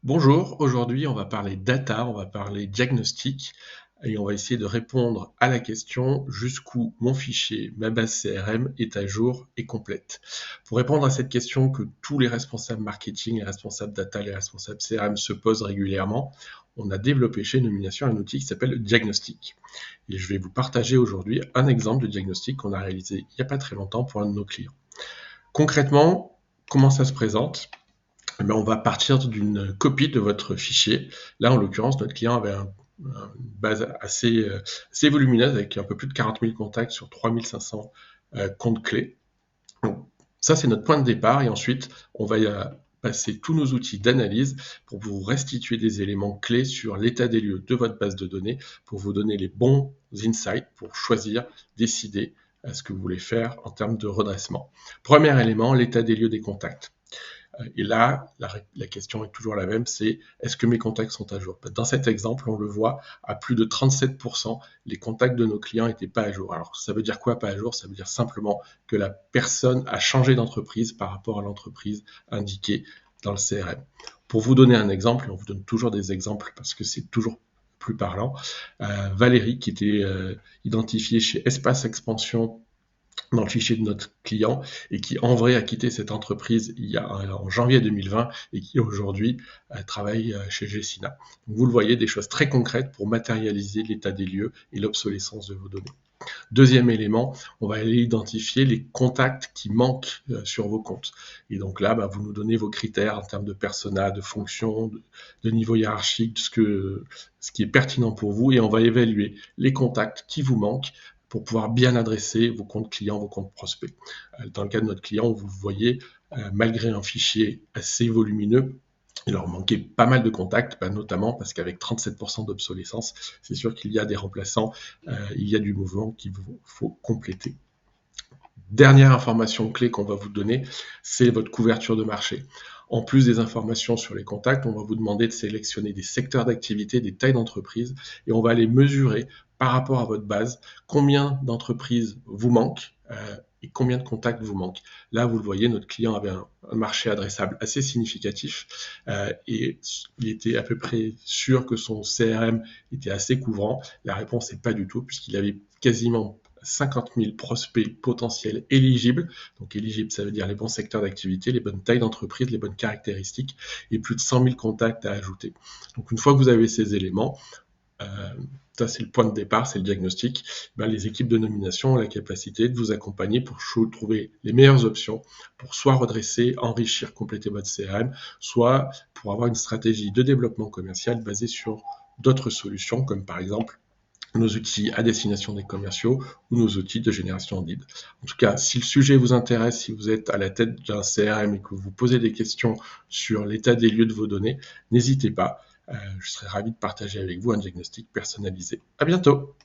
Bonjour, aujourd'hui on va parler data, on va parler diagnostic et on va essayer de répondre à la question jusqu'où mon fichier, ma base CRM est à jour et complète. Pour répondre à cette question que tous les responsables marketing, les responsables data, les responsables CRM se posent régulièrement, on a développé chez Nomination un outil qui s'appelle Diagnostic. Et je vais vous partager aujourd'hui un exemple de diagnostic qu'on a réalisé il n'y a pas très longtemps pour un de nos clients. Concrètement, comment ça se présente? On va partir d'une copie de votre fichier. Là, en l'occurrence, notre client avait une base assez volumineuse avec un peu plus de 40 000 contacts sur 3500 comptes clés. Donc, ça, c'est notre point de départ. Et ensuite, on va passer tous nos outils d'analyse pour vous restituer des éléments clés sur l'état des lieux de votre base de données, pour vous donner les bons insights pour choisir, décider ce que vous voulez faire en termes de redressement. Premier élément, l'état des lieux des contacts. Et là, la question est toujours la même, c'est est-ce que mes contacts sont à jour? Dans cet exemple, on le voit, à plus de 37%, les contacts de nos clients n'étaient pas à jour. Alors, ça veut dire quoi pas à jour? Ça veut dire simplement que la personne a changé d'entreprise par rapport à l'entreprise indiquée dans le CRM. Pour vous donner un exemple, et on vous donne toujours des exemples parce que c'est toujours plus parlant, Valérie, qui était identifiée chez Espace Expansion dans le fichier de notre client et qui en vrai a quitté cette entreprise en janvier 2020 et qui aujourd'hui travaille chez Gessina. Donc vous le voyez, des choses très concrètes pour matérialiser l'état des lieux et l'obsolescence de vos données. Deuxième élément, on va aller identifier les contacts qui manquent sur vos comptes. Et donc là, vous nous donnez vos critères en termes de persona, de fonction, de niveau hiérarchique, ce qui est pertinent pour vous, et on va évaluer les contacts qui vous manquent pour pouvoir bien adresser vos comptes clients, vos comptes prospects. Dans le cas de notre client, vous voyez, malgré un fichier assez volumineux, il leur manquait pas mal de contacts, notamment parce qu'avec 37% d'obsolescence, c'est sûr qu'il y a des remplaçants, il y a du mouvement qu'il faut compléter. Dernière information clé qu'on va vous donner, c'est votre couverture de marché. En plus des informations sur les contacts, on va vous demander de sélectionner des secteurs d'activité, des tailles d'entreprise, et on va aller mesurer par rapport à votre base combien d'entreprises vous manquent et combien de contacts vous manquent. Là, vous le voyez, notre client avait un marché adressable assez significatif et il était à peu près sûr que son CRM était assez couvrant. La réponse n'est pas du tout, puisqu'il avait quasiment 50 000 prospects potentiels éligibles. Donc éligibles, ça veut dire les bons secteurs d'activité, les bonnes tailles d'entreprise, les bonnes caractéristiques et plus de 100 000 contacts à ajouter. Donc une fois que vous avez ces éléments, ça c'est le point de départ, c'est le diagnostic, les équipes de nomination ont la capacité de vous accompagner pour trouver les meilleures options pour soit redresser, enrichir, compléter votre CRM, soit pour avoir une stratégie de développement commercial basée sur d'autres solutions comme par exemple nos outils à destination des commerciaux ou nos outils de génération de leads. En tout cas, si le sujet vous intéresse, si vous êtes à la tête d'un CRM et que vous posez des questions sur l'état des lieux de vos données, n'hésitez pas. Je serai ravi de partager avec vous un diagnostic personnalisé. À bientôt!